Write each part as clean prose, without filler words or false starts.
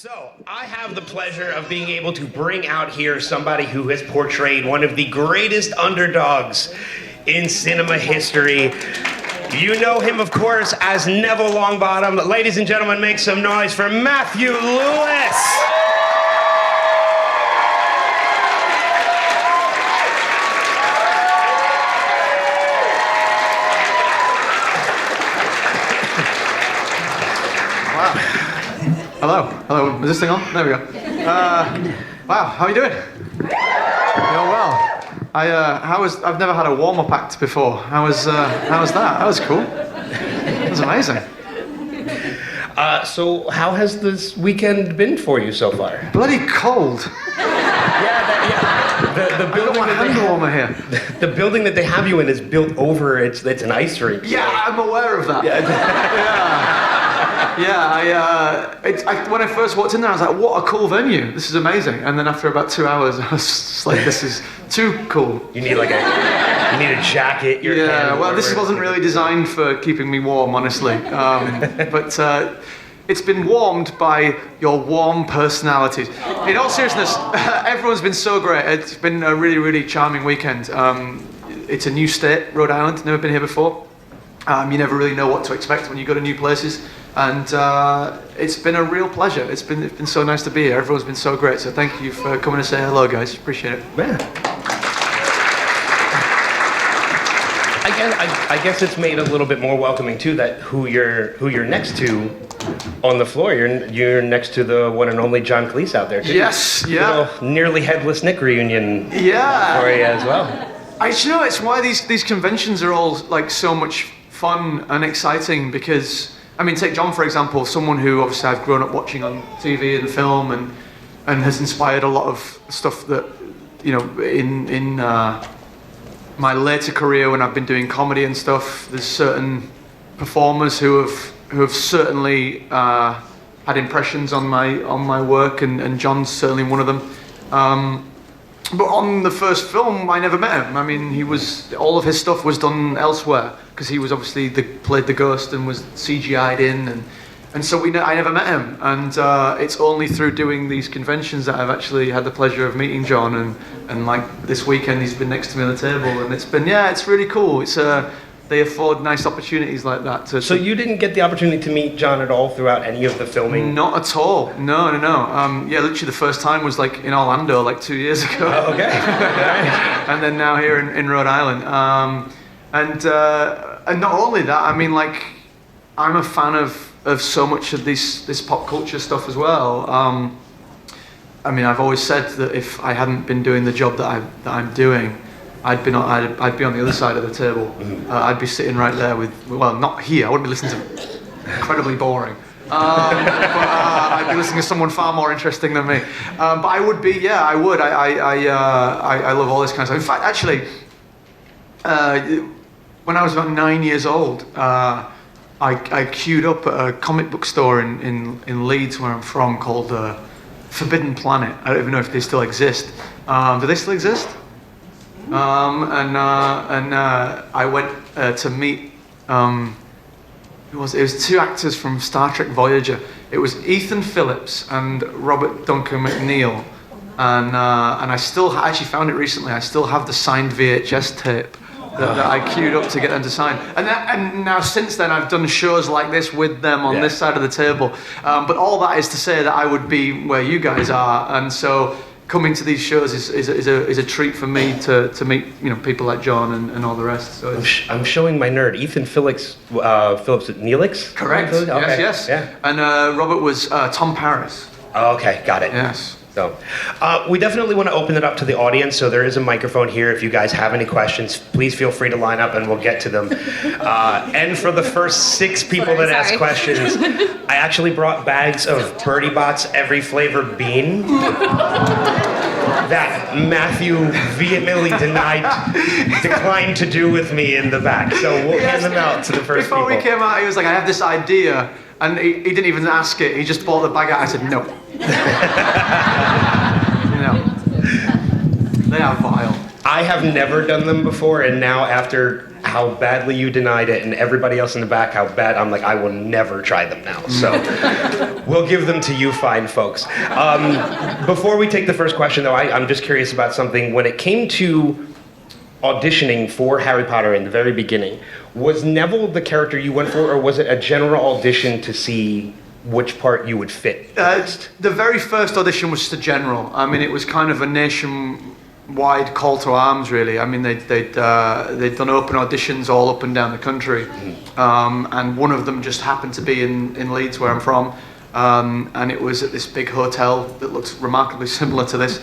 So, I have the pleasure of being able to bring out here somebody who has portrayed one of the greatest underdogs in cinema history. You know him, of course, as Neville Longbottom. Ladies and gentlemen, make some noise for Matthew Lewis. Hello, is this thing on? There we go. Wow, how are you doing? Doing well. I've never had a warm-up act before. How was that? That was cool. That was amazing. So how has this weekend been for you so far? Bloody cold. The building that they warmer here. The building that they have you in is built over. It's an ice rink. Yeah, I'm aware of that. When I first walked in there, I was like, what a cool venue. This is amazing. And then after about 2 hours, I was just like, this is too cool. You need a jacket. This wasn't really designed for keeping me warm, honestly. But it's been warmed by your warm personalities. In all seriousness, everyone's been so great. It's been a really, really charming weekend. It's a new state, Rhode Island. Never been here before. You never really know what to expect when you go to new places. And it's been a real pleasure. It's been so nice to be here. Everyone's been so great. So thank you for coming to say hello, guys. Appreciate it. Yeah. I guess it's made a little bit more welcoming too. That who you're next to on the floor. You're next to the one and only John Cleese out there too. Yes. Yeah. Little nearly headless Nick reunion. Yeah. For you as well. It's why these conventions are all like so much fun and exciting because. I mean, take John, for example, someone who obviously I've grown up watching on TV and film and has inspired a lot of stuff that, you know, in my later career when I've been doing comedy and stuff, there's certain performers who have certainly had impressions on my work and John's certainly one of them. But on the first film, I never met him. I mean, all of his stuff was done elsewhere because he was obviously played the ghost and was CGI'd in, and so I never met him. And it's only through doing these conventions that I've actually had the pleasure of meeting John. And like this weekend, he's been next to me on the table, and it's really cool. They afford nice opportunities like that. So you didn't get the opportunity to meet John at all throughout any of the filming? Not at all. No. Literally the first time was like in Orlando, like 2 years ago. Oh, okay. And then now here in Rhode Island. And not only that, I mean, like, I'm a fan of so much of this pop culture stuff as well. I mean, I've always said that if I hadn't been doing the job that I'm doing, I'd be on the other side of the table. I'd be sitting right there not here. I wouldn't be listening to incredibly boring. I'd be listening to someone far more interesting than me. But I would be. Yeah, I would. I love all this kind of stuff. In fact, actually, when I was about 9 years old, I queued up at a comic book store in Leeds, where I'm from, called Forbidden Planet. I don't even know if they still exist. Do they still exist? I went to meet. It was two actors from Star Trek Voyager. It was Ethan Phillips and Robert Duncan McNeil, and I actually found it recently. I still have the signed VHS tape that I queued up to get them to sign. And now since then I've done shows like this with them on this side of the table. But all that is to say that I would be where you guys are, and so. Coming to these shows is a treat for me to meet people like John and all the rest. So I'm showing my nerd Ethan Phillips Neelix. Correct. Okay. Yes. Yeah. And Robert was Tom Paris. Oh, okay, got it. Yes. So, we definitely want to open it up to the audience. So there is a microphone here. If you guys have any questions, please feel free to line up and we'll get to them. And for the first 6 people that ask questions, I actually brought bags of Birdie Bot's every flavor bean that Matthew vehemently declined to do with me in the back. So we'll hand them out to the first people. Before we came out, he was like, I have this idea. And he didn't even ask it. He just bought the bag out. I said, no. No. They are vile. I have never done them before, and now after how badly you denied it and everybody else in the back how bad, I'm like, I will never try them now. So We'll give them to you fine folks. Before we take the first question, though, I'm just curious about something. When it came to auditioning for Harry Potter in the very beginning, was Neville the character you went for, or was it a general audition to see which part you would fit best? The very first audition was just a general. I mean, it was kind of a nationwide call to arms, really. I mean, they'd done open auditions all up and down the country, and one of them just happened to be in Leeds, where I'm from, and it was at this big hotel that looks remarkably similar to this,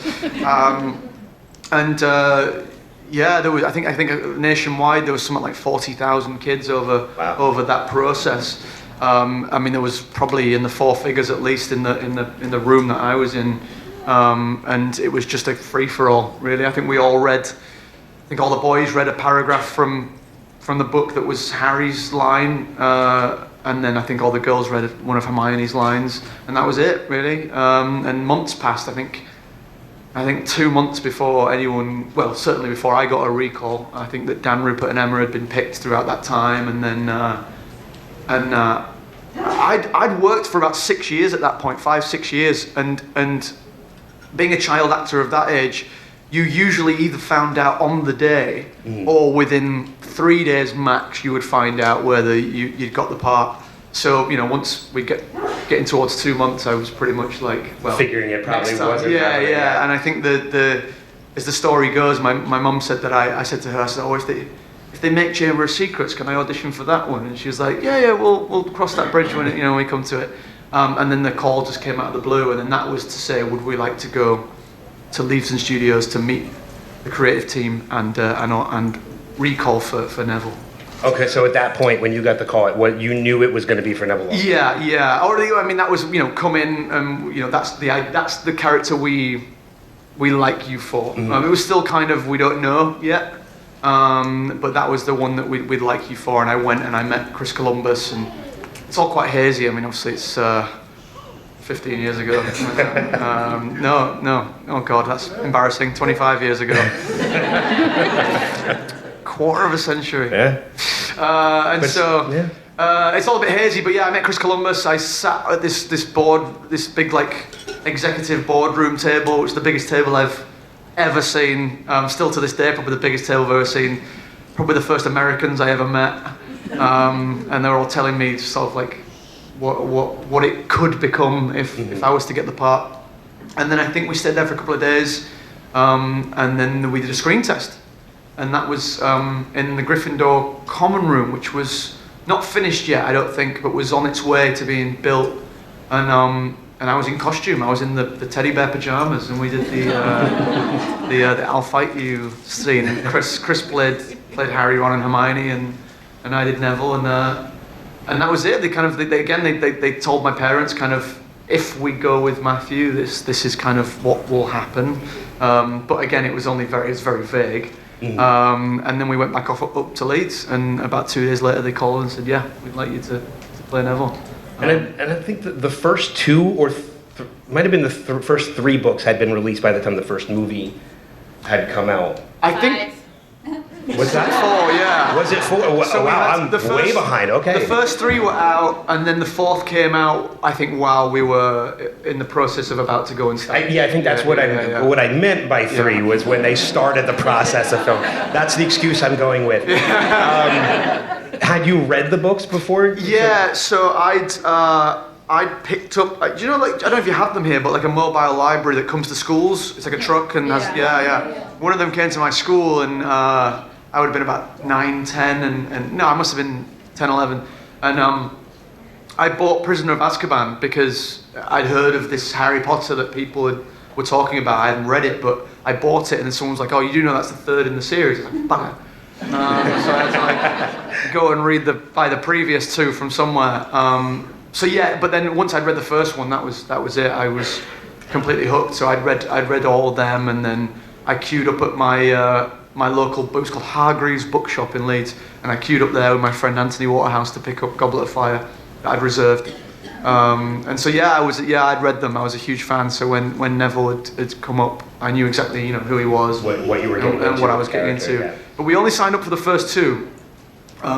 yeah, there was. I think nationwide there was something like 40,000 kids over that process. I mean, there was probably in the four figures at least in the room that I was in, and it was just a free for all, really. I think we all read. I think all the boys read a paragraph from the book that was Harry's line, and then I think all the girls read one of Hermione's lines, and that was it, really. And months passed. I think 2 months before anyone, well, certainly before I got a recall. I think that Dan, Rupert, and Emma had been picked throughout that time, and then I'd worked for about 6 years at that point, 5-6 years, and being a child actor of that age, you usually either found out on the day or within 3 days max you would find out whether you'd got the part. So, once we getting towards 2 months, I was pretty much like, well, figuring it probably wasn't. Yeah. And I think as the story goes, my mum said that I said to her, I said, oh, if they make Chamber of Secrets, can I audition for that one? And she was like, yeah, we'll cross that bridge when we come to it. And then the call just came out of the blue, and then that was to say, would we like to go to Leavesden Studios to meet the creative team and recall for Neville. Okay, so at that point, when you got the call, what you knew it was going to be for Neville Longbottom. Yeah. I mean, that was come in, and that's the character we like you for. It was still kind of we don't know yet, but that was the one that we'd like you for. And I went and I met Chris Columbus, and it's all quite hazy. I mean, obviously it's 15 years ago. No, oh God, that's embarrassing. 25 years ago. Quarter of a century. Yeah. It's all a bit hazy, but yeah, I met Chris Columbus. I sat at this big executive boardroom table, which is the biggest table I've ever seen. Still to this day, probably the biggest table I've ever seen. Probably the first Americans I ever met, and they were all telling me sort of like what it could become if I was to get the part. And then I think we stayed there for a couple of days, and then we did a screen test. And that was in the Gryffindor common room, which was not finished yet, I don't think, but was on its way to being built. And I was in costume. I was in the teddy bear pajamas, and we did the "I'll fight you" scene. And Chris played Harry, Ron, and Hermione, and I did Neville, and that was it. They told my parents kind of, if we go with Matthew, this is kind of what will happen. But again, it was very vague. And then we went back up to Leeds, and about 2 days later they called and said, yeah, we'd like you to play Neville. And I think that the first two or might have been the first three books had been released by the time the first movie had come out. I think. Was that 4? Yeah. Was it 4? So wow, I'm way behind. Okay. The first 3 were out, and then the 4th came out, I think, while we were in the process of about to go and start. I think that's what I meant by 3 was when they started the process of film. That's the excuse I'm going with. Had you read the books before? Yeah, so I'd picked up, I don't know if you have them here, but like a mobile library that comes to schools. It's like a truck and has, One of them came to my school, and I would have been about 9, 10, and no, I must have been 10, 11. And I bought Prisoner of Azkaban because I'd heard of this Harry Potter that people were talking about. I hadn't read it, but I bought it, and then someone was like, oh, you do know that's the 3rd in the series? I was like, bugger. So I had to go and buy the previous 2 from somewhere. But then once I'd read the first one, that was it. I was completely hooked. So I'd read all of them, and then I queued up at my local book. It was called Hargreaves Bookshop in Leeds, and I queued up there with my friend Anthony Waterhouse to pick up Goblet of Fire that I'd reserved. And so I'd read them. I was a huge fan. So when Neville had come up, I knew exactly who he was, what you were getting into, and what I was getting into. Yeah. But we only signed up for the first 2.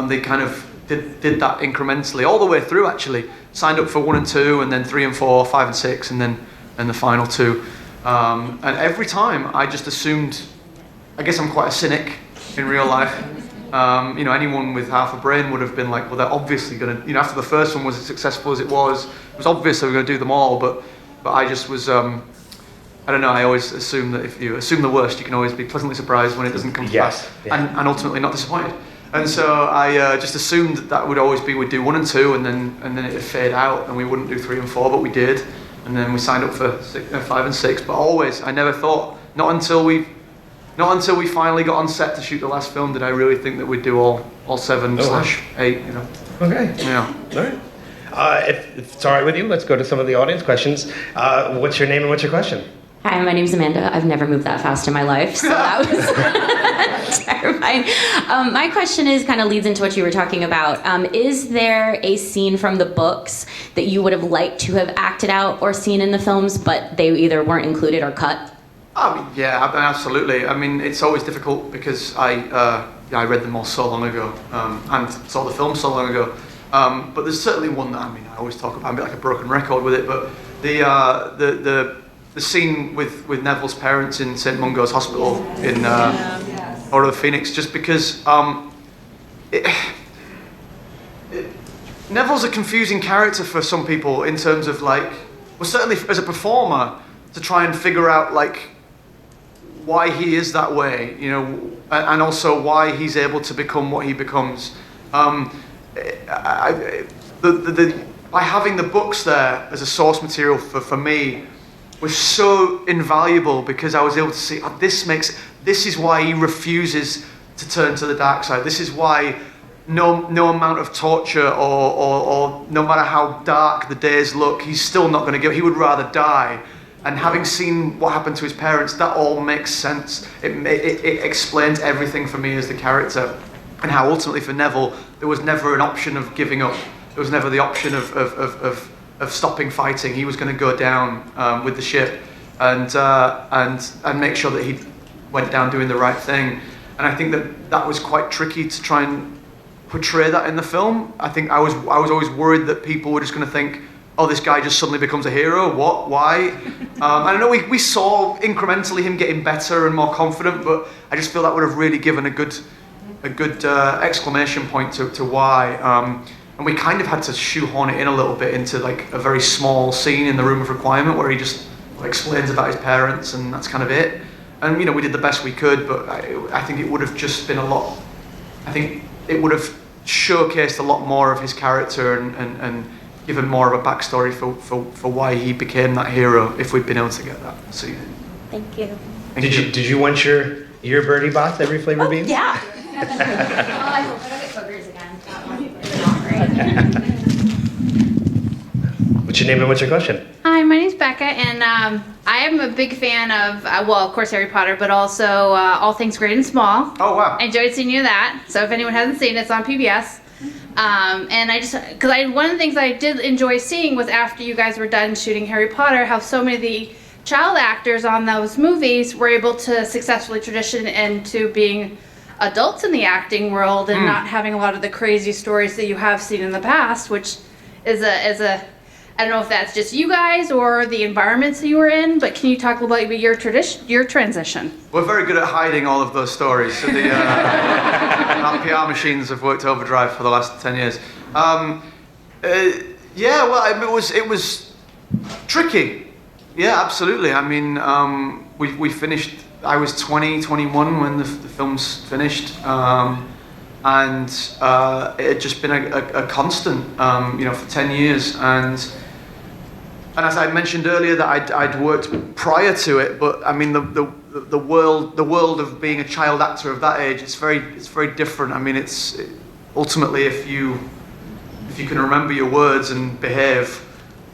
They kind of did that incrementally all the way through. Actually, signed up for 1 and 2, and then 3 and 4, 5 and 6, and then the final 2. And every time I just assumed. I guess I'm quite a cynic in real life. Anyone with half a brain would have been like, well, they're obviously going to. After the first one was as successful as it was obvious they were going to do them all. But I just was. I don't know. I always assume that if you assume the worst, you can always be pleasantly surprised when it doesn't come to pass, and ultimately not disappointed. And so I just assumed that would always be we'd do 1 and 2, and then it'd fade out, and we wouldn't do 3 and 4, but we did. And then we signed up for 5 and 6. But always, I never thought. Not until we finally got on set to shoot the last film did I really think that we'd do all 7/8. Okay. Yeah. All right. If it's all right with you, let's go to some of the audience questions. What's your name and what's your question? Hi, my name's Amanda. I've never moved that fast in my life, so that was terrifying. My question kind of leads into what you were talking about. Is there a scene from the books that you would have liked to have acted out or seen in the films, but they either weren't included or cut? Yeah, absolutely. I mean, it's always difficult because I read them all so long ago and saw the film so long ago. But there's certainly one that I always talk about. I'm a bit like a broken record with it. But the scene with Neville's parents in St. Mungo's Hospital in Order of the Phoenix, just because Neville's a confusing character for some people in terms of certainly as a performer to try and figure out why he is that way, and also why he's able to become what he becomes. By having the books there as a source material for me was so invaluable because I was able to see this is why he refuses to turn to the dark side. This is why no amount of torture or no matter how dark the days look, he's still not going to give. He would rather die. And having seen what happened to his parents, that all makes sense. It explains everything for me as the character, and how ultimately for Neville there was never an option of giving up. There was never the option of stopping fighting. He was going to go down with the ship and make sure that he went down doing the right thing. And I think that was quite tricky to try and portray that in the film. I think I was always worried that people were just going to think, oh, this guy just suddenly becomes a hero. What? Why? I don't know. We saw incrementally him getting better and more confident, but I just feel that would have really given a good exclamation point to why. And we kind of had to shoehorn it in a little bit into a very small scene in the Room of Requirement where he just explains about his parents, and that's kind of it. And we did the best we could, but I think it would have just been a lot. I think it would have showcased a lot more of his character and given more of a backstory for why he became that hero if we'd been able to get that. So, Thank you. Did you want your birdie box every flavor bean? Yeah. I hope I don't get boogers again. What's your name and what's your question? Hi, my name's Becca, and I am a big fan of, of course, Harry Potter, but also All Things Great and Small. Oh, wow. I enjoyed seeing you that. So if anyone hasn't seen it, it's on PBS. And one of the things I did enjoy seeing was after you guys were done shooting Harry Potter, how so many of the child actors on those movies were able to successfully transition into being adults in the acting world and not having a lot of the crazy stories that you have seen in the past, which is a I don't know if that's just you guys or the environments that you were in, but can you talk about your transition? We're very good at hiding all of those stories. So our PR machines have worked overdrive for the last 10 years. It was tricky. Yeah, absolutely. I mean, we finished. I was 21 when the films finished, and it had just been a constant, for 10 years. And as I mentioned earlier, that I'd worked prior to it, but I mean the world of being a child actor of that age, it's very different. I mean, it's ultimately if you can remember your words and behave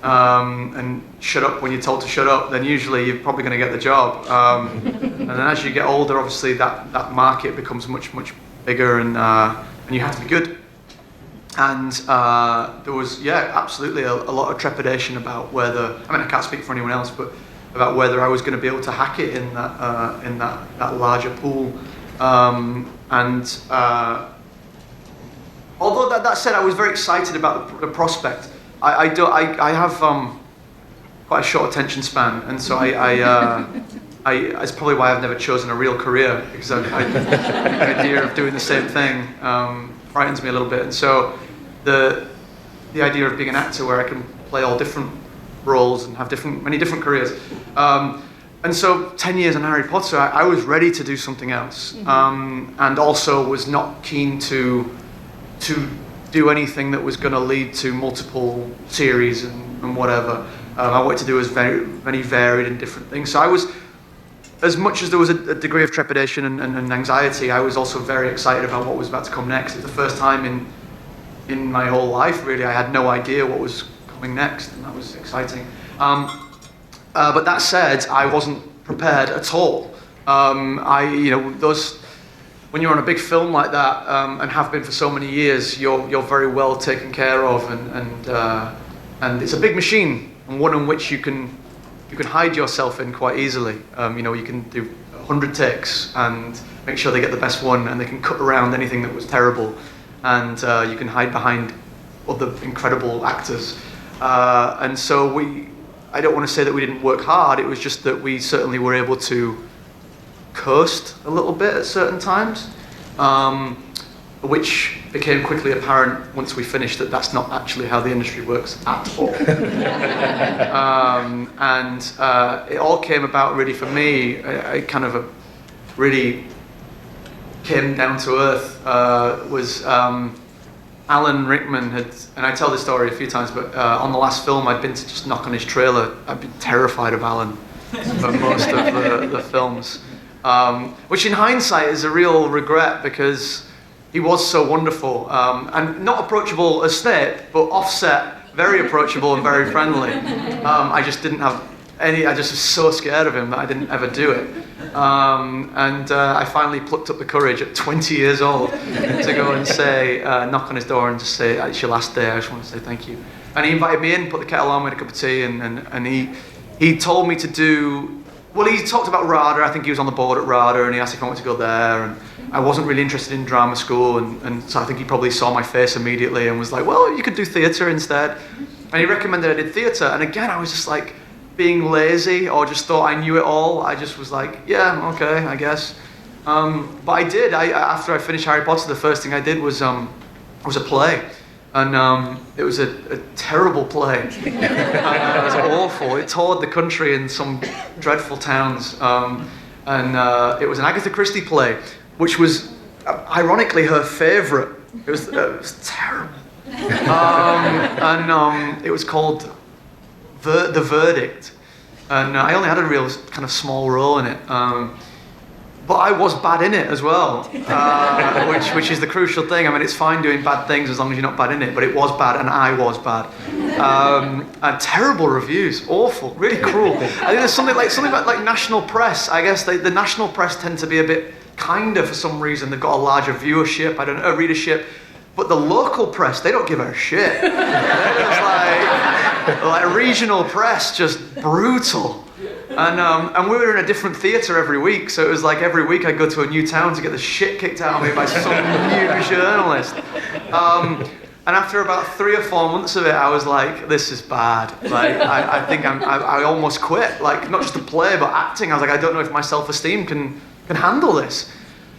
and shut up when you're told to shut up, then usually you're probably going to get the job. And then as you get older, obviously that market becomes much bigger, and you have to be good. And there was, absolutely a lot of trepidation about whether, I can't speak for anyone else, but about whether I was going to be able to hack it in that larger pool. although that said, I was very excited about the prospect. I have quite a short attention span, and so it's probably why I've never chosen a real career, because the idea of doing the same thing frightens me a little bit. And so the idea of being an actor where I can play all different roles and have many different careers. And so 10 years in Harry Potter, I was ready to do something else, and also was not keen to do anything that was going to lead to multiple series and whatever. I wanted to do was very varied and different things. So I was, as much as there was a degree of trepidation and anxiety, I was also very excited about what was about to come next. It's the first time in my whole life, really, I had no idea what was coming next, and that was exciting. But that said, I wasn't prepared at all. When you're on a big film like that, and have been for so many years, you're very well taken care of, and it's a big machine, and one in which you can hide yourself in quite easily. You can do 100 takes and make sure they get the best one, and they can cut around anything that was terrible, and you can hide behind other incredible actors. And so I don't want to say that we didn't work hard, it was just that we certainly were able to coast a little bit at certain times, which became quickly apparent once we finished that that's not actually how the industry works at all. And it all came about really for me, I kind of really came down to earth, was Alan Rickman had, and I tell this story a few times, but on the last film I'd been to just knock on his trailer. I'd been terrified of Alan for most of the films. Which in hindsight is a real regret, because he was so wonderful, and not approachable as Snape, but offset, very approachable and very friendly. I just didn't have I just was so scared of him that I didn't ever do it. And I finally plucked up the courage at 20 years old to go and say, knock on his door and just say, it's your last day, I just want to say thank you. And he invited me in, put the kettle on, made a cup of tea, and he told me to do, well, he talked about Rhode. I think he was on the board at Rhode, and he asked if I wanted to go there, and I wasn't really interested in drama school, and so I think he probably saw my face immediately and was like, well, you could do theatre instead. And he recommended I did theatre, and again, I was just like, being lazy, or just thought I knew it all. I just was like, yeah, okay, I guess. But I did. After I finished Harry Potter, the first thing I did was a play, and it was a terrible play. It was awful. It toured the country in some dreadful towns, and it was an Agatha Christie play, which was ironically her favourite. It was terrible, and it was called The Verdict, and I only had a real kind of small role in it, but I was bad in it as well, which is the crucial thing. I mean, it's fine doing bad things as long as you're not bad in it, but it was bad, and I was bad. And terrible reviews, awful, really cruel. I think there's something about like national press. I guess the national press tend to be a bit kinder for some reason. They've got a larger viewership, readership. But the local press, they don't give a shit. They're just like regional press, just brutal. And we were in a different theatre every week, so it was like every week I'd go to a new town to get the shit kicked out of me by some new journalist. And after about 3 or 4 months of it, I was like, this is bad. Like, I think I almost quit. Like, not just the play, but acting. I was like, I don't know if my self-esteem can handle this.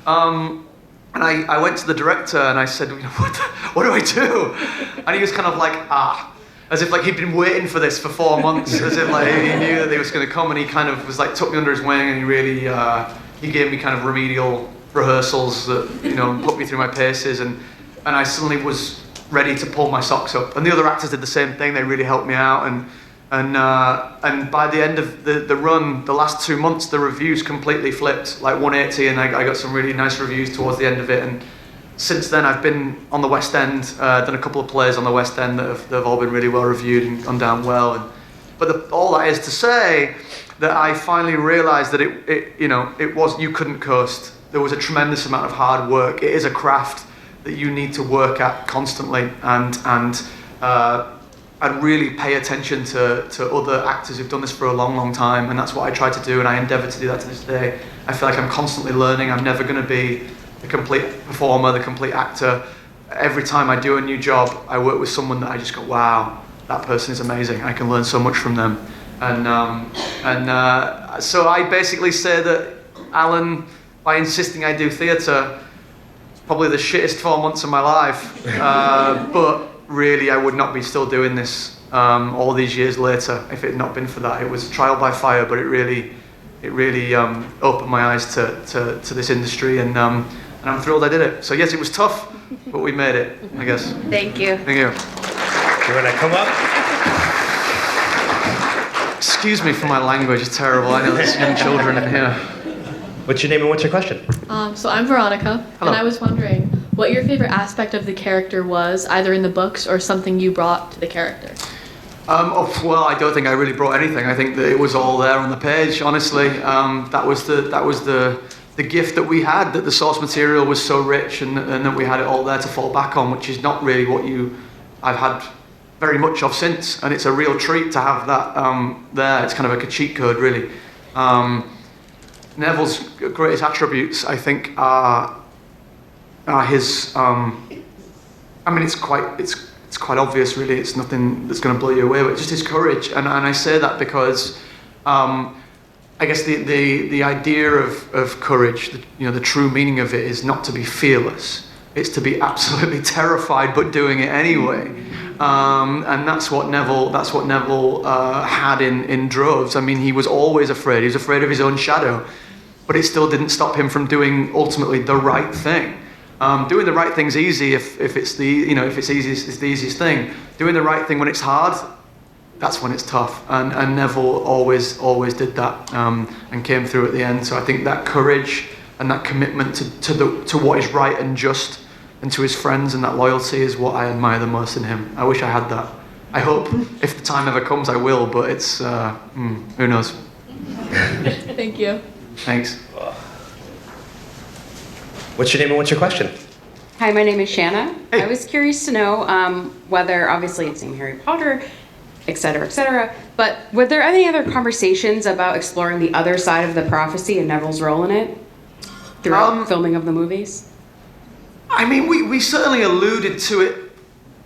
And I went to the director and I said, what do I do? And he was kind of like, as if like he'd been waiting for this for 4 months, as if like he knew that they was going to come, and he kind of was like, took me under his wing, and he really, he gave me kind of remedial rehearsals that, put me through my paces, and I suddenly was ready to pull my socks up. And the other actors did the same thing, they really helped me out, and by the end of the run, the last 2 months, the reviews completely flipped, like 180, and I got some really nice reviews towards the end of it. And since then, I've been on the West End, done a couple of plays on the West End that have all been really well reviewed and gone down well. But all that is to say that I finally realised that it was, you couldn't coast. There was a tremendous amount of hard work. It is a craft that you need to work at constantly, and I'd really pay attention to other actors who've done this for a long, long time, and that's what I try to do, and I endeavour to do that to this day. I feel like I'm constantly learning. I'm never going to be the complete performer, the complete actor, every time I do a new job, I work with someone that I just go, wow, that person is amazing. I can learn so much from them. So I basically say that Alan, by insisting I do theatre, it's probably the shittest 4 months of my life. But really, I would not be still doing this all these years later if it had not been for that. It was trial by fire, but it really opened my eyes to this industry, and I'm thrilled I did it. So yes, it was tough, but we made it, I guess. Thank you. Thank you. You want to come up? Excuse me for my language, it's terrible. I know there's young children in here. What's your name and what's your question? So I'm Veronica, Hello. and I was wondering what your favorite aspect of the character was, either in the books or something you brought to the character. Well, I don't think I really brought anything. I think that it was all there on the page. Honestly, that was the gift that we had. That the source material was so rich, and that we had it all there to fall back on, which is not really what I've had very much of since. And it's a real treat to have that there. It's kind of like a cheat code, really. Neville's greatest attributes, I think, are his. I mean, it's quite obvious, really. It's nothing that's going to blow you away, but just his courage. And I say that because I guess the idea of courage, the true meaning of it is not to be fearless. It's to be absolutely terrified, but doing it anyway. And that's what Neville had in droves. I mean, he was always afraid. He was afraid of his own shadow, but it still didn't stop him from doing ultimately the right thing. Doing the right thing's easy if it's easy, it's the easiest thing. Doing the right thing when it's hard, that's when it's tough. And Neville always did that and came through at the end. So I think that courage and that commitment to what is right and just, and to his friends, and that loyalty is what I admire the most in him. I wish I had that. I hope if the time ever comes I will, but it's who knows. Thank you. Thanks. What's your name and what's your question? Hi, my name is Shanna. Hey. I was curious to know whether, obviously it's in Harry Potter, et cetera, but were there any other conversations about exploring the other side of the prophecy and Neville's role in it throughout filming of the movies? I mean, we certainly alluded to it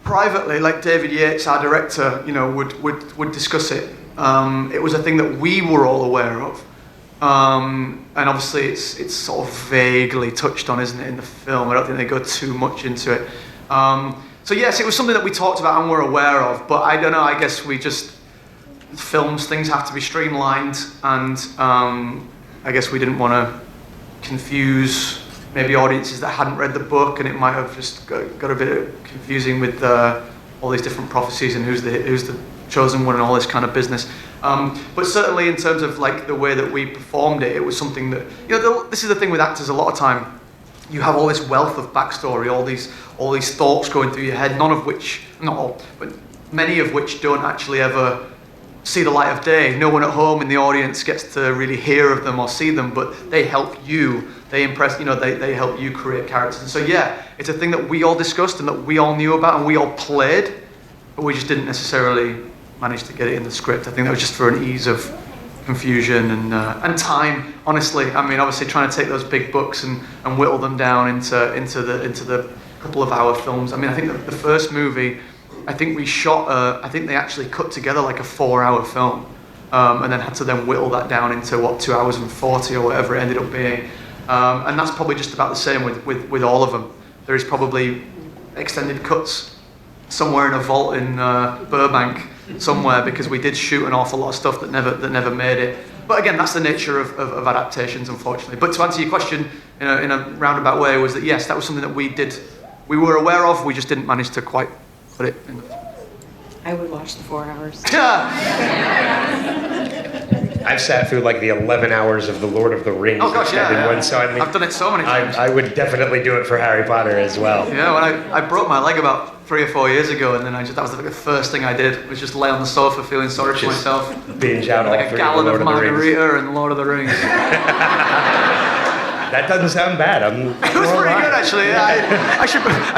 privately, like David Yates, our director, would discuss it. It was a thing that we were all aware of. And obviously it's sort of vaguely touched on, isn't it, in the film? I don't think they go too much into it. So yes, it was something that we talked about and were aware of, but I don't know, I guess things have to be streamlined, and I guess we didn't want to confuse maybe audiences that hadn't read the book, and it might have just got a bit confusing with all these different prophecies and who's the chosen one and all this kind of business. But certainly in terms of like the way that we performed it, it was something that, this is the thing with actors a lot of time. You have all this wealth of backstory, all these thoughts going through your head, none of which, not all, but many of which don't actually ever see the light of day. No one at home in the audience gets to really hear of them or see them, but they help you. They impress, they help you create characters. And so yeah, it's a thing that we all discussed and that we all knew about and we all played, but we just didn't necessarily manage to get it in the script. I think that was just for an ease of confusion and time, honestly. I mean, obviously trying to take those big books and whittle them down into the couple of hour films. I mean, I think the first movie, I think we shot, I think they actually cut together like a 4-hour film, and then had to then whittle that down into 2 hours and 40 or whatever it ended up being. And that's probably just about the same with all of them. There is probably extended cuts somewhere in a vault in Burbank somewhere, because we did shoot an awful lot of stuff that never made it. But again, that's the nature of adaptations, unfortunately. But to answer your question in a roundabout way, was that yes, that was something that we were aware of, we just didn't manage to quite put it in. I would watch the 4 hours. I've sat through like the 11 hours of the Lord of the Rings. Oh gosh, yeah. One, so I mean, I've done it so many times. I would definitely do it for Harry Potter as well. Yeah, when I broke my leg about 3 or 4 years ago, and then that was the first thing I did, was just lay on the sofa feeling sorry for myself. Binge out like all a three gallon of of the Lord of the Rings. margarita and Lord of the Rings. That doesn't sound bad. It was pretty good, actually. I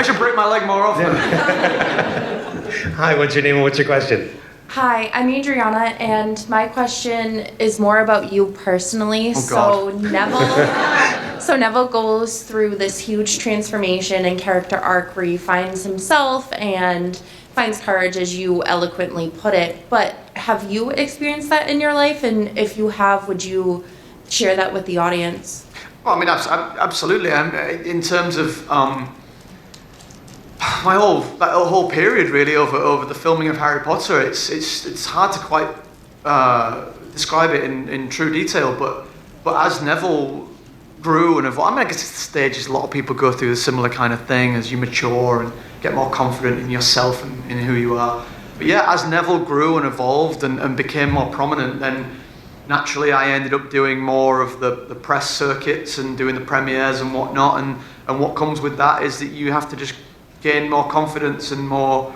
should break my leg more often. Hi, what's your name and what's your question? Hi, I'm Adriana, and my question is more about you personally. Oh, God. So Neville goes through this huge transformation and character arc where he finds himself and finds courage, as you eloquently put it. But have you experienced that in your life? And if you have, would you share that with the audience? Well, I mean, absolutely. In terms of my whole period, really, over the filming of Harry Potter, it's hard to quite describe it in true detail. But as Neville grew and evolved, I mean, I guess it's the stages a lot of people go through a similar kind of thing as you mature and get more confident in yourself and in who you are. But yeah, as Neville grew and evolved and became more prominent, then naturally I ended up doing more of the press circuits and doing the premieres and whatnot. And what comes with that is that you have to just gain more confidence and more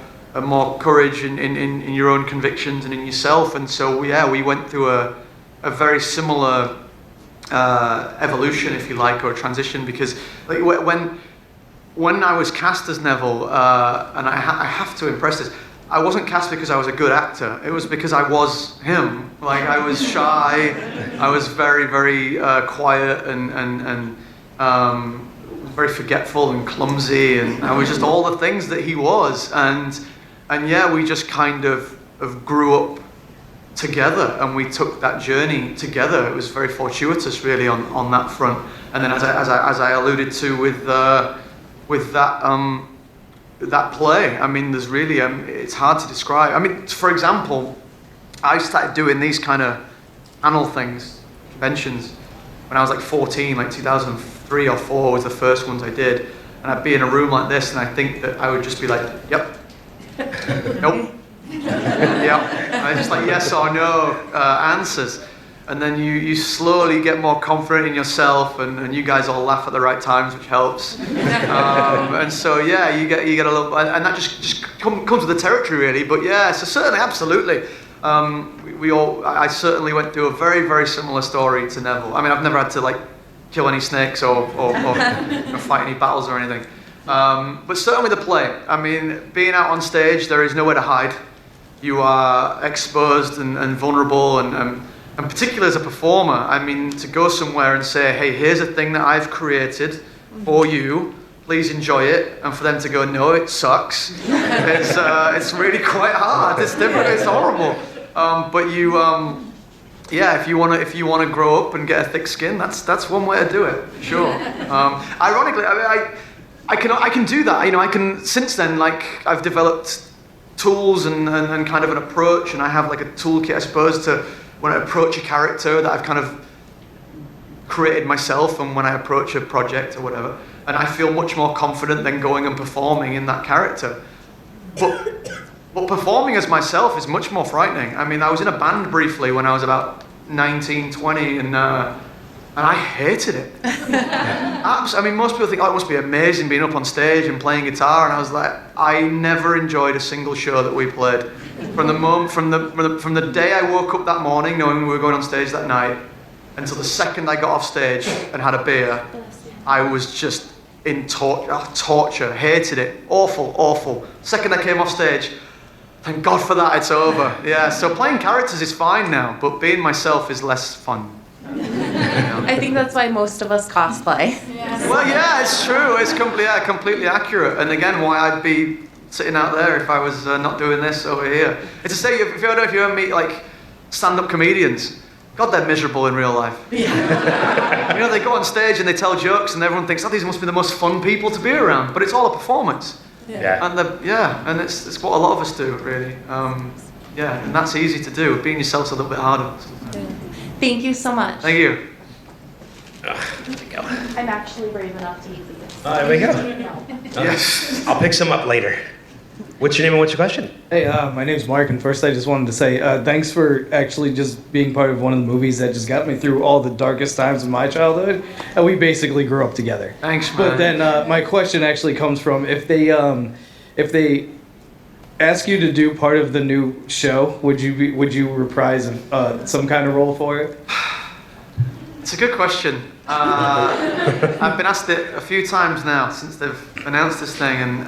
courage in your own convictions and in yourself. And so yeah, we went through a very similar evolution, if you like, or transition, because like when I was cast as Neville, and I have to impress this, I wasn't cast because I was a good actor. It was because I was him. Like, I was shy, I was very, very quiet and very forgetful and clumsy, and I was just all the things that he was. And yeah, we just kind of grew up together, and we took that journey together. It was very fortuitous, really, on that front. And then, as I alluded to with that play, I mean, there's really it's hard to describe. I mean, for example, I started doing these kind of annual things, conventions, when I was like 14, like 2003 or 4 was the first ones I did. And I'd be in a room like this, and I think that I would just be like, yep, nope. Yeah, I just like yes or no answers, and then you slowly get more confident in yourself, and you guys all laugh at the right times, which helps. And so yeah, you get a little, and that just comes with the territory, really. But yeah, so certainly, absolutely, I certainly went through a very, very similar story to Neville. I mean, I've never had to like kill any snakes or fight any battles or anything. But certainly the play. I mean, being out on stage, there is nowhere to hide. You are exposed and vulnerable, and particularly as a performer, I mean, to go somewhere and say, hey, here's a thing that I've created for you, please enjoy it, and for them to go, no, it sucks. It's really quite hard. It's difficult. It's horrible. But you, yeah, if you want to grow up and get a thick skin, that's one way to do it, for sure. Ironically, I can do that. You know, I can, since then, like, I've developed tools and kind of an approach, and I have like a toolkit, I suppose, to when I approach a character that I've kind of created myself, and when I approach a project or whatever, and I feel much more confident than going and performing in that character. But performing as myself is much more frightening. I mean, I was in a band briefly when I was about 19, 20, and I hated it. I mean, most people think, oh, it must be amazing being up on stage and playing guitar, and I was like, I never enjoyed a single show that we played. From the day I woke up that morning knowing we were going on stage that night, until the second I got off stage and had a beer, I was just in torture, hated it, awful. Second I came off stage, thank God for that, it's over. Yeah, so playing characters is fine now, but being myself is less fun. I think that's why most of us cosplay. Yes. Well, yeah, it's true. It's completely accurate. And again, why I'd be sitting out there if I was not doing this over here. It's to say, if you ever meet like stand-up comedians, God, they're miserable in real life. Yeah. You know, they go on stage and they tell jokes, and everyone thinks, oh, these must be the most fun people to be around. But it's all a performance. Yeah. And it's what a lot of us do, really. Yeah, and that's easy to do. Being yourself's a little bit harder. Thank you so much. Thank you. There we go. I'm actually brave enough to eat these. There we go. Yes. I'll pick some up later. What's your name and what's your question? Hey, my name's Mark, and first I just wanted to say thanks for actually just being part of one of the movies that just got me through all the darkest times of my childhood, and we basically grew up together. Thanks, man. But then my question actually comes from if they ask you to do part of the new show, would you reprise some kind of role for it? It's a good question. I've been asked it a few times now since they've announced this thing, and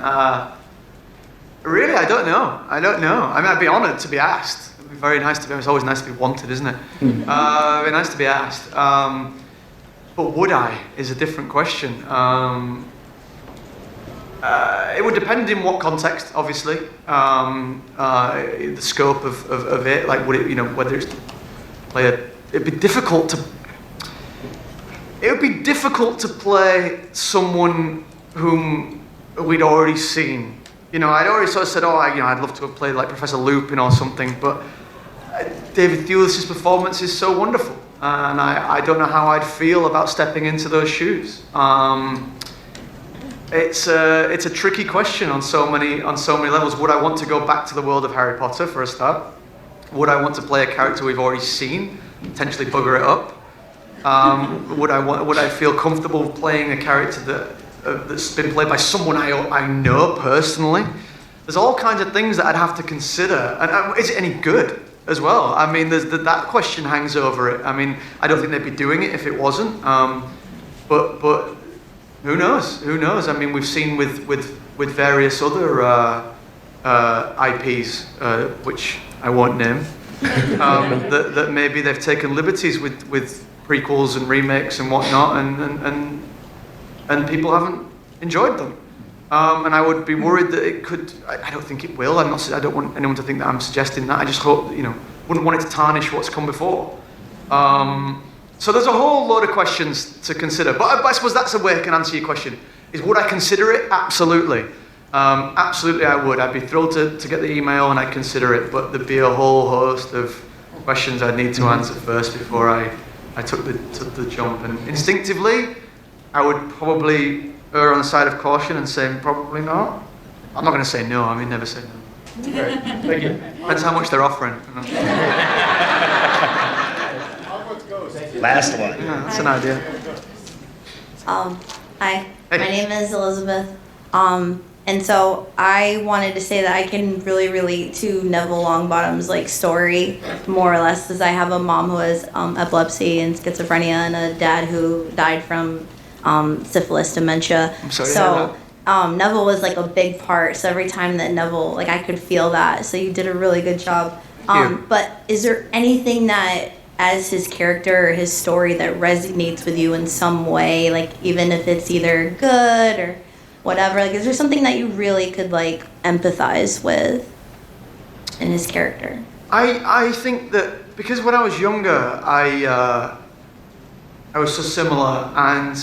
really, I don't know. I mean, I'd be honoured to be asked. It'd be very nice to be. It's always nice to be wanted, isn't it? It'd be nice to be asked. But would I is a different question. It would depend in what context, obviously. The scope of it, like would it, whether it's play it'd be difficult to. It would be difficult to play someone whom we'd already seen. I'd already sort of said, I'd love to have played like Professor Lupin or something, but David Thewlis's performance is so wonderful, and I don't know how I'd feel about stepping into those shoes. It's a tricky question on so many levels. Would I want to go back to the world of Harry Potter for a start? Would I want to play a character we've already seen, potentially bugger it up? Would I feel comfortable playing a character that's been played by someone I know personally? There's all kinds of things that I'd have to consider. And is it any good as well? I mean, that question hangs over it. I mean, I don't think they'd be doing it if it wasn't. But who knows? Who knows? I mean, we've seen with various other IPs, which I won't name, that maybe they've taken liberties with prequels and remakes and whatnot, and people haven't enjoyed them. And I would be worried that it could. I don't think it will. I don't want anyone to think that I'm suggesting that. I just hope wouldn't want it to tarnish what's come before. So there's a whole load of questions to consider. But I suppose that's a way I can answer your question. Is would I consider it? Absolutely. Absolutely I would. I'd be thrilled to get the email and I'd consider it. But there'd be a whole host of questions I'd need to answer first before I took the jump. And instinctively, I would probably err on the side of caution and say probably not. I'm not going to say no. I mean, never say no. Great. Thank you. Depends how much they're offering. Last one. Yeah, that's an idea. Hi, my name is Elizabeth. And so I wanted to say that I can really relate to Neville Longbottom's story, more or less, as I have a mom who has epilepsy and schizophrenia and a dad who died from syphilis, dementia. I'm sorry to so hear that. Neville was a big part. So every time that Neville, I could feel that. So you did a really good job. But is there anything that, as his character or his story, that resonates with you in some way, even if it's either good or whatever, is there something that you really could empathize with in his character? I think that because when I was younger, I was so similar, and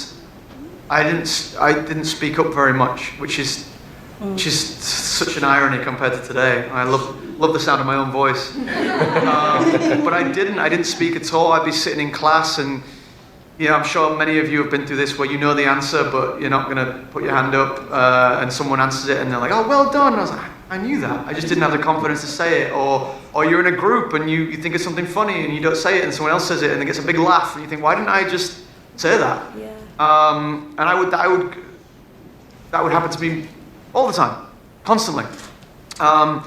I didn't speak up very much, which is such an irony compared to today. I love the sound of my own voice, but I didn't speak at all. I'd be sitting in class, and I'm sure many of you have been through this, where you know the answer, but you're not going to put your hand up, and someone answers it, and they're like, "Oh, well done." And I was like, I knew that. I just didn't have the confidence to say it. Or you're in a group and you think of something funny and you don't say it, and someone else says it and it gets a big laugh, and you think, why didn't I just say that? Yeah. And that would happen to me all the time, constantly. And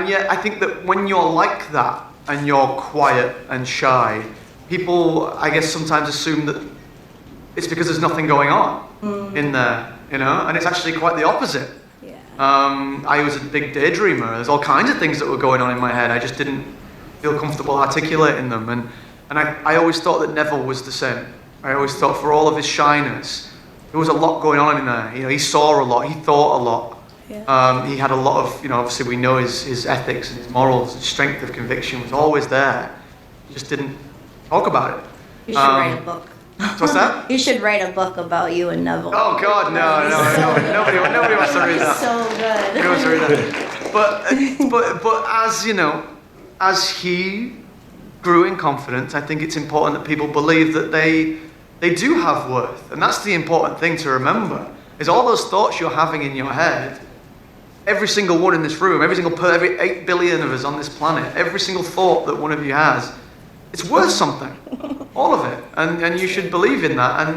yet I think that when you're like that and you're quiet and shy, people, I guess, sometimes assume that it's because there's nothing going on in there, and it's actually quite the opposite. Yeah. I was a big daydreamer. There's all kinds of things that were going on in my head. I just didn't feel comfortable articulating them. And I always thought that Neville was the same. I always thought, for all of his shyness, there was a lot going on in there. He saw a lot. He thought a lot. Yeah. He had a lot of, obviously we know his ethics and his morals, his strength of conviction was always there. He just didn't talk about it. You should write a book. What's that? You should write a book about you and Neville. Oh God, no. Nobody wants to read that. So good. Nobody wants to read that. But as he grew in confidence, I think it's important that people believe that they do have worth, and that's the important thing to remember. Is all those thoughts you're having in your head, every single one in this room, every 8 billion of us on this planet, every single thought that one of you has, it's worth something, all of it, and you should believe in that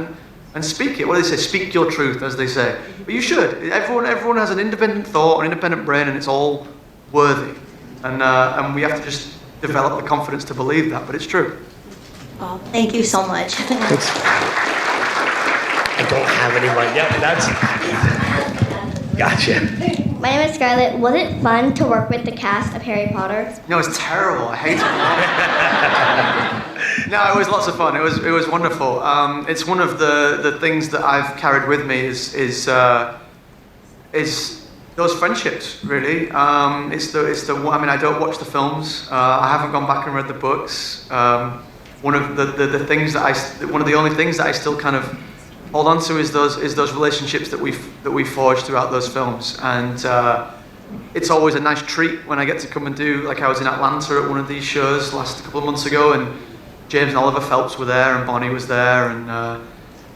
and speak it. What do they say? Speak your truth, as they say. But you should. Everyone has an independent thought, an independent brain, and it's all worthy. And we have to just develop the confidence to believe that. But it's true. Oh, thank you so much. I don't have anyone. Yep, that's. Gotcha. My name is Scarlett. Was it fun to work with the cast of Harry Potter? No, it's terrible. I hate it. No, it was lots of fun. It was wonderful. It's one of the things that I've carried with me is those friendships. Really, it's the. I mean, I don't watch the films. I haven't gone back and read the books. One of the things one of the only things that I still kind of hold on to is those relationships that we forged throughout those films, and it's always a nice treat when I get to come and do, like I was in Atlanta at one of these shows last couple of months ago, and James and Oliver Phelps were there, and Bonnie was there, and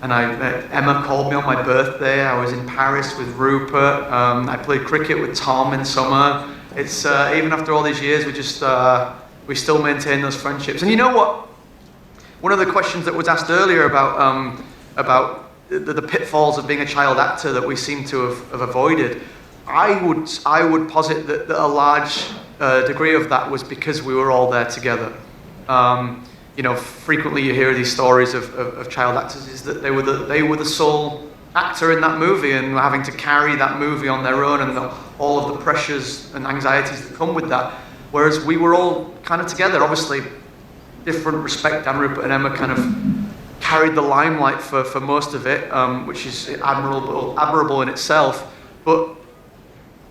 Emma called me on my birthday. I was in Paris with Rupert. I played cricket with Tom in summer. It's even after all these years, we still maintain those friendships. And you know what? One of the questions that was asked earlier about the pitfalls of being a child actor that we seem to have avoided, I would posit that a large degree of that was because we were all there together. Frequently you hear these stories of child actors is that they were the sole actor in that movie and were having to carry that movie on their own and all of the pressures and anxieties that come with that. Whereas we were all kind of together, obviously different respect. Dan, Rupert and Emma kind of carried the limelight for most of it, which is admirable in itself. But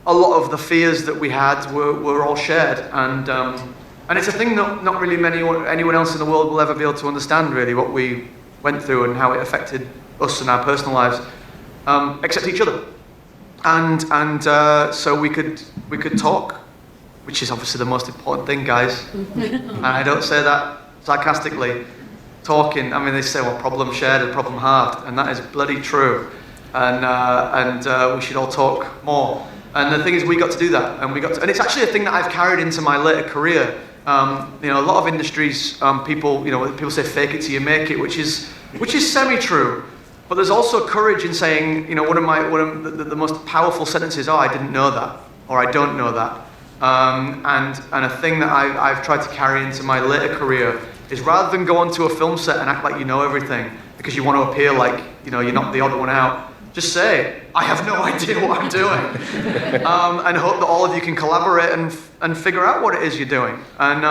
a lot of the fears that we had were all shared, and it's a thing not really anyone else in the world will ever be able to understand, really, what we went through and how it affected us and our personal lives, except each other. And so we could talk, which is obviously the most important thing, guys. And I don't say that sarcastically. Talking, I mean, they say, well, problem shared and problem halved, and that is bloody true. And we should all talk more. And the thing is, we got to do that, and and it's actually a thing that I've carried into my later career. A lot of industries, people say fake it till you make it, which is semi-true. But there's also courage in saying, one of the most powerful sentences, oh, I didn't know that, or I don't know that. And a thing that I've tried to carry into my later career is rather than go onto a film set and act like you know everything because you want to appear like, you're not the odd one out, just say, I have no idea what I'm doing. And hope that all of you can collaborate and figure out what it is you're doing. And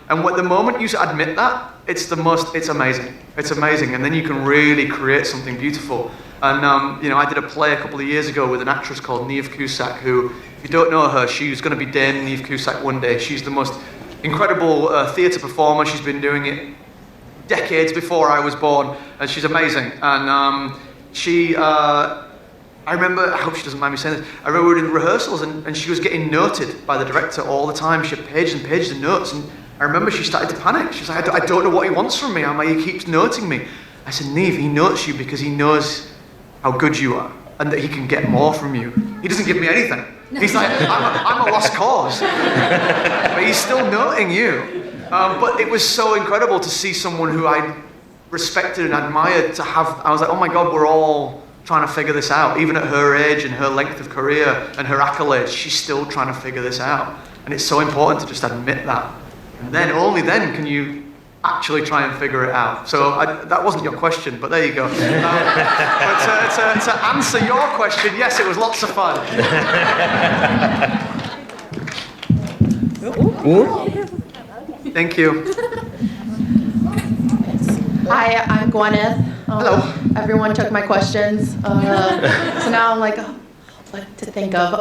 the moment you admit that, it's amazing. It's amazing. And then you can really create something beautiful. And, I did a play a couple of years ago with an actress called Neve Cusack, who, if you don't know her, she's going to be Dame Neve Cusack one day. She's the most incredible theatre performer. She's been doing it decades before I was born, and she's amazing. And I remember, I hope she doesn't mind me saying this, I remember we were in rehearsals and she was getting noted by the director all the time. She had pages and pages of notes, and I remember she started to panic. She was like, I don't know what he wants from me. He keeps noting me. I said, Neve, he notes you because he knows how good you are and that he can get more from you. He doesn't give me anything. He's like, I'm a lost cause. But he's still noting you. But it was so incredible to see someone who I respected and admired to have. I was like, oh my God, we're all trying to figure this out. Even at her age and her length of career and her accolades, she's still trying to figure this out. And it's so important to just admit that. And then, only then can you actually try and figure it out. So that wasn't your question, but there you go. But to answer your question, yes, it was lots of fun. Thank you. Hi, I'm Gwyneth. Hello. Everyone took my questions. So now I'm like, what to think of?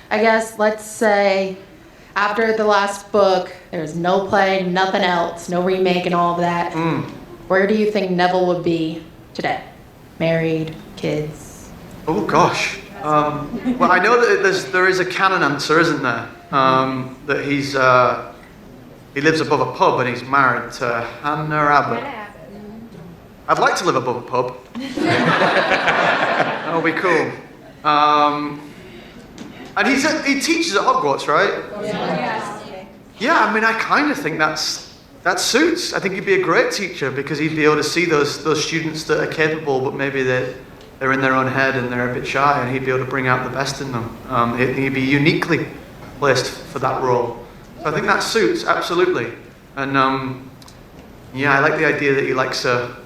I guess, let's say, after the last book, there's no play, nothing else, no remake and all of that. Where do you think Neville would be today? Married, kids? Oh gosh. Well, I know that there is a canon answer, isn't there? That he lives above a pub and he's married to Hannah Abbott. I'd like to live above a pub. That would be cool. And he teaches at Hogwarts, right? Yes. Yeah, I mean, I kind of think that suits. I think he'd be a great teacher because he'd be able to see those students that are capable, but maybe they're in their own head and they're a bit shy, and he'd be able to bring out the best in them. He'd be uniquely placed for that role. So I think that suits, absolutely. And I like the idea that he likes a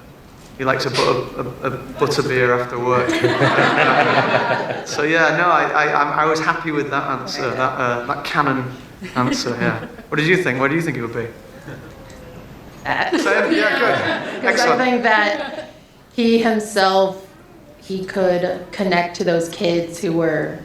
butterbeer after work. So yeah, no, I was happy with that answer, that canon answer. Yeah. What did you think? What do you think it would be? at. Same? Yeah, good. Because I think that he himself, he could connect to those kids who were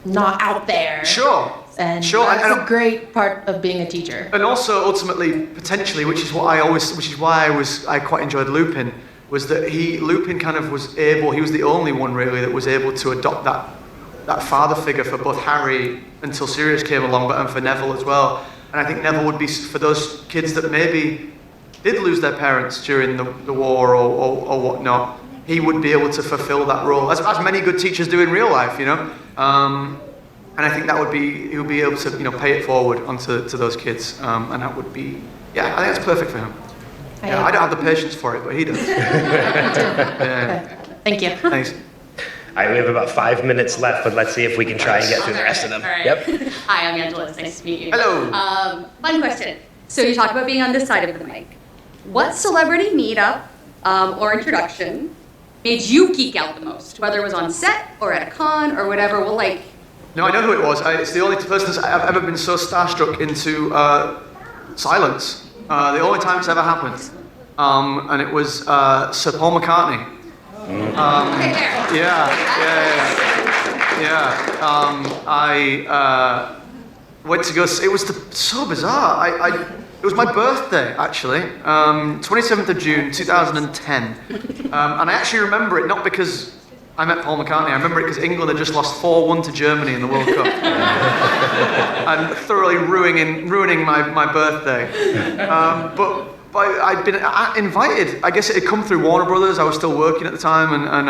not out there. Sure. And Sure, that's and a great part of being a teacher. And also, ultimately, potentially, which is why I quite enjoyed Lupin, was that Lupin kind of was able. He was the only one really that was able to adopt that father figure for both Harry until Sirius came along, but and for Neville as well. And I think Neville would be for those kids that maybe did lose their parents during the war or whatnot. He would be able to fulfill that role, as many good teachers do in real life, you know. And I think he would be able to, pay it forward onto those kids, and that would be, I think that's perfect for him. I don't have the patience for it, but he does. Okay. Thank you. Thanks. All right, we have about 5 minutes left, but let's see if we can try and get through the rest of them. All right. Yep. Hi, I'm Angela. It's nice to meet you. Hello. Fun question. So you talk about being on this side of the mic. What celebrity meetup or introduction made you geek out the most? Whether it was on set or at a con or whatever. Well, like. No, I know who it was. It's the only person I've ever been so starstruck into silence. The only time it's ever happened. And it was Sir Paul McCartney. I went to go. It was so bizarre. It was my birthday, actually, 27th of June, 2010. And I actually remember it not because I met Paul McCartney. I remember it because England had just lost 4-1 to Germany in the World Cup. And thoroughly ruining my birthday. But I'd been invited. I guess it had come through Warner Brothers. I was still working at the time, and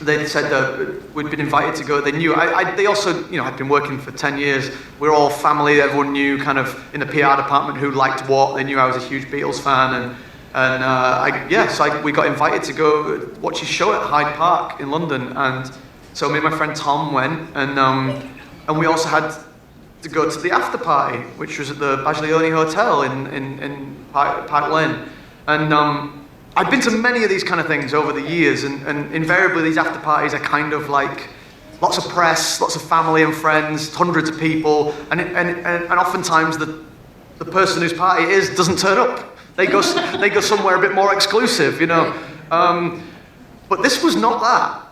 they said that we'd been invited to go. They knew. They also, had been working for 10 years. We were all family. Everyone knew, kind of, in the PR department who liked what. They knew I was a huge Beatles fan, so we got invited to go watch his show at Hyde Park in London. And so me and my friend Tom went, and we also had to go to the after party, which was at the Baglioni Hotel in Park Lane. And I'd been to many of these kind of things over the years, and invariably these after parties are kind of like lots of press, lots of family and friends, hundreds of people, and oftentimes the person whose party it is doesn't turn up. They go somewhere a bit more exclusive, But this was not that.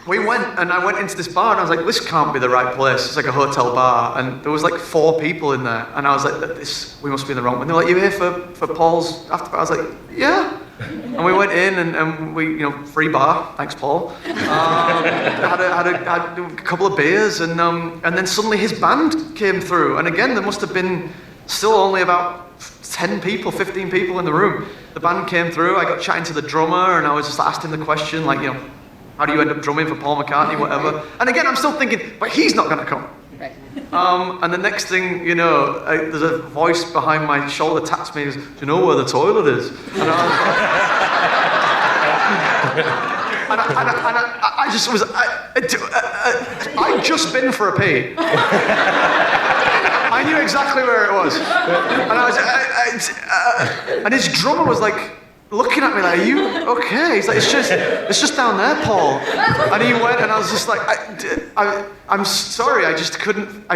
We went, and I went into this bar, and I was like, this can't be the right place. It's like a hotel bar, and there was like 4 people in there, and I was like, we must be in the wrong one. They're like, you here for Paul's after party? I was like, yeah. And we went in, and we, free bar, thanks Paul. Had a couple of beers, and then suddenly his band came through, and again, there must have been still only about 10 people, 15 people in the room. The band came through, I got chatting to the drummer, and I was just asking the question, like, how do you end up drumming for Paul McCartney, whatever. And again, I'm still thinking, but he's not going to come. Right. And the next thing, there's a voice behind my shoulder taps me and goes, do you know where the toilet is? And I just was, I'd just been for a pee. I knew exactly where it was. And and his drummer was like, looking at me like, are you okay? He's like, it's just down there, Paul. And he went, and I was just like, I'm sorry, I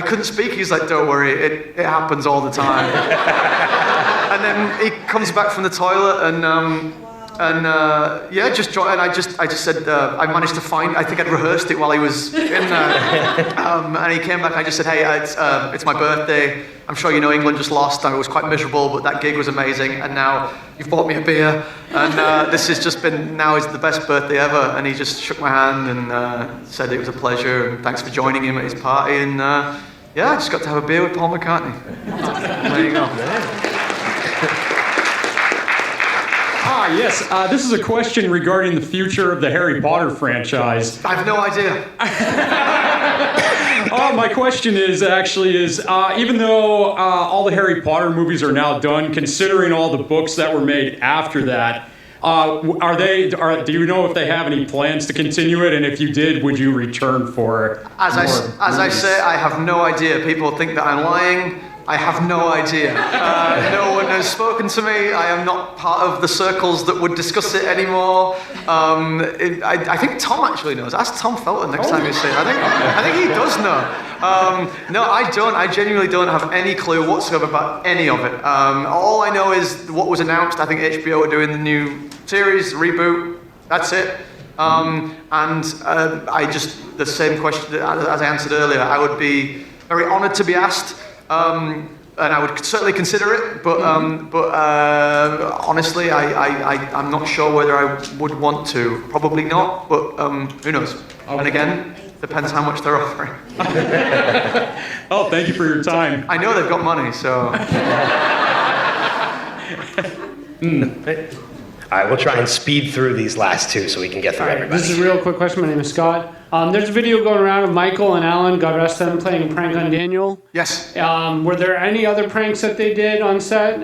couldn't speak. He's like, don't worry, it happens all the time. And then he comes back from the toilet, and just joined. And I just said, I managed to find. I think I'd rehearsed it while he was in there. And he came back. And I just said, hey, it's my birthday. I'm sure you know England just lost. I was quite miserable, but that gig was amazing. And now you've bought me a beer, and this has just been is the best birthday ever. And he just shook my hand and said it was a pleasure, and thanks for joining him at his party. And I just got to have a beer with Paul McCartney. There you go. Yes, this is a question regarding the future of the Harry Potter franchise. I have no idea. My question is even though all the Harry Potter movies are now done, considering all the books that were made after that, do you know if they have any plans to continue it? And if you did, would you return for As I say, I have no idea. People think that I'm lying. I have no idea. No one has spoken to me. I am not part of the circles that would discuss it anymore. I think Tom actually knows. Ask Tom Felton next time you see it. I think he does know. No, I don't. I genuinely don't have any clue whatsoever about any of it. All I know is what was announced. I think HBO are doing the new series, reboot. That's it. I just, the same question as I answered earlier, I would be very honoured to be asked, and I would certainly consider it, but honestly, I'm not sure whether I would want to. Probably not, but who knows? Okay. And again, depends how much they're offering. Oh, thank you for your time. I know they've got money, so... All right, we'll try and speed through these last two so we can get through everybody. This is a real quick question. My name is Scott. There's a video going around of Michael and Alan, God rest them, playing a prank on Daniel. Yes. Were there any other pranks that they did on set?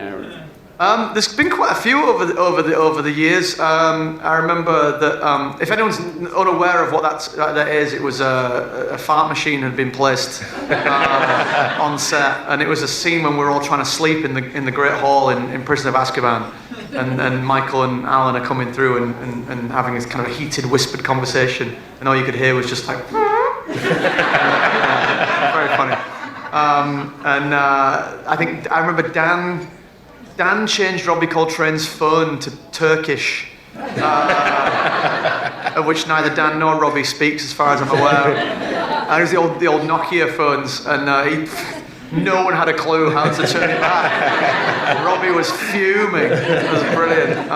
There's been quite a few over the years. I remember that if anyone's unaware of what that is, it was a fart machine had been placed on set, and it was a scene when we were all trying to sleep in the Great Hall in Prison of Azkaban, and Michael and Alan are coming through and having this kind of heated, whispered conversation, and all you could hear was just like very funny. I remember Dan changed Robbie Coltrane's phone to Turkish, of which neither Dan nor Robbie speaks, as far as I'm aware. And it was the old Nokia phones, and no one had a clue how to turn it back. Robbie was fuming. It was brilliant.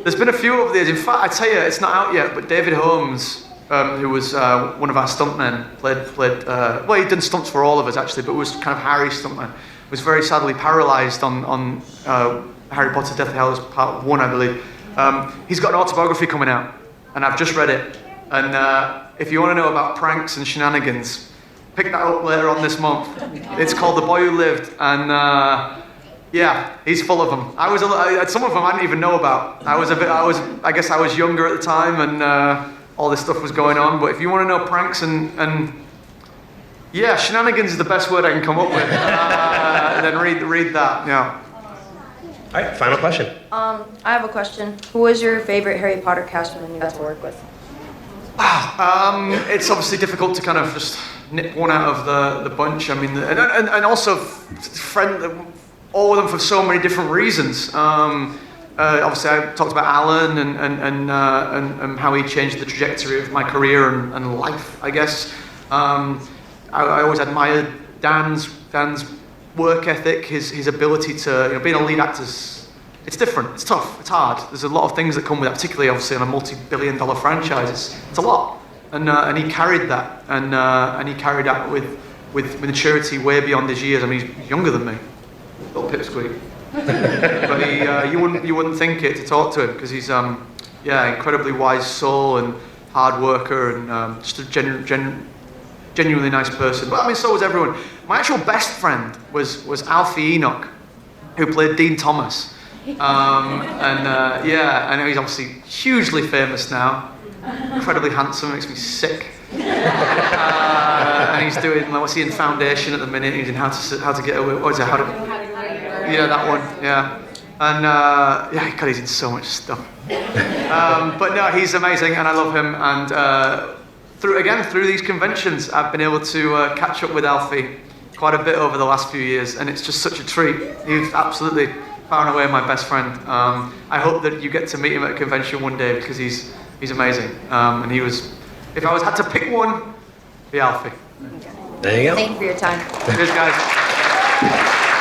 There's been a few over the years. In fact, I tell you, it's not out yet, but David Holmes, who was one of our stuntmen, well, he'd done stunts for all of us, actually, but was kind of Harry's stuntman. Was very sadly paralysed on Harry Potter Deathly Hallows Part 1, I believe. He's got an autobiography coming out, and I've just read it. And if you want to know about pranks and shenanigans, pick that up later on this month. It's called The Boy Who Lived, and yeah, he's full of them. Some of them I didn't even know about. I guess I was younger at the time, and all this stuff was going on. But if you want to know pranks and yeah, shenanigans is the best word I can come up with. Then read that. Yeah. All right, final question. I have a question. Who was your favorite Harry Potter cast member you got to work with? It's obviously difficult to kind of just nip one out of the bunch. I mean, and also all of them for so many different reasons. Obviously, I talked about Alan and how he changed the trajectory of my career and life, I guess. I always admired Dan's work ethic, his ability to, being a lead actor. It's different. It's tough. It's hard. There's a lot of things that come with that, particularly obviously on a multi-billion-dollar franchise. It's a lot, and he carried that, and he carried that with maturity way beyond his years. I mean, he's younger than me, little pipsqueak, but you wouldn't think it to talk to him because he's incredibly wise soul and hard worker and just a genuinely nice person. But I mean, so was everyone. My actual best friend was Alfie Enoch, who played Dean Thomas. I know he's obviously hugely famous now, incredibly handsome, makes me sick. And he's doing, what's he in Foundation at the minute? He's in How to Get Away. What is it? Yeah, that one. Yeah, and God, he's in so much stuff. But no, he's amazing, and I love him. And through these conventions, I've been able to catch up with Alfie quite a bit over the last few years, and it's just such a treat. He's absolutely far and away my best friend. I hope that you get to meet him at a convention one day because he's amazing. And he was, if I had to pick one, be Alfie. There you go. Thank you for your time. Cheers, guys.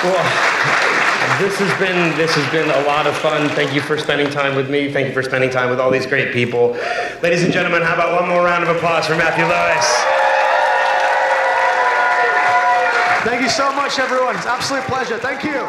Well, this has been a lot of fun. Thank you for spending time with me. Thank you for spending time with all these great people. Ladies and gentlemen, how about one more round of applause for Matthew Lewis? Thank you so much, everyone. It's an absolute pleasure. Thank you.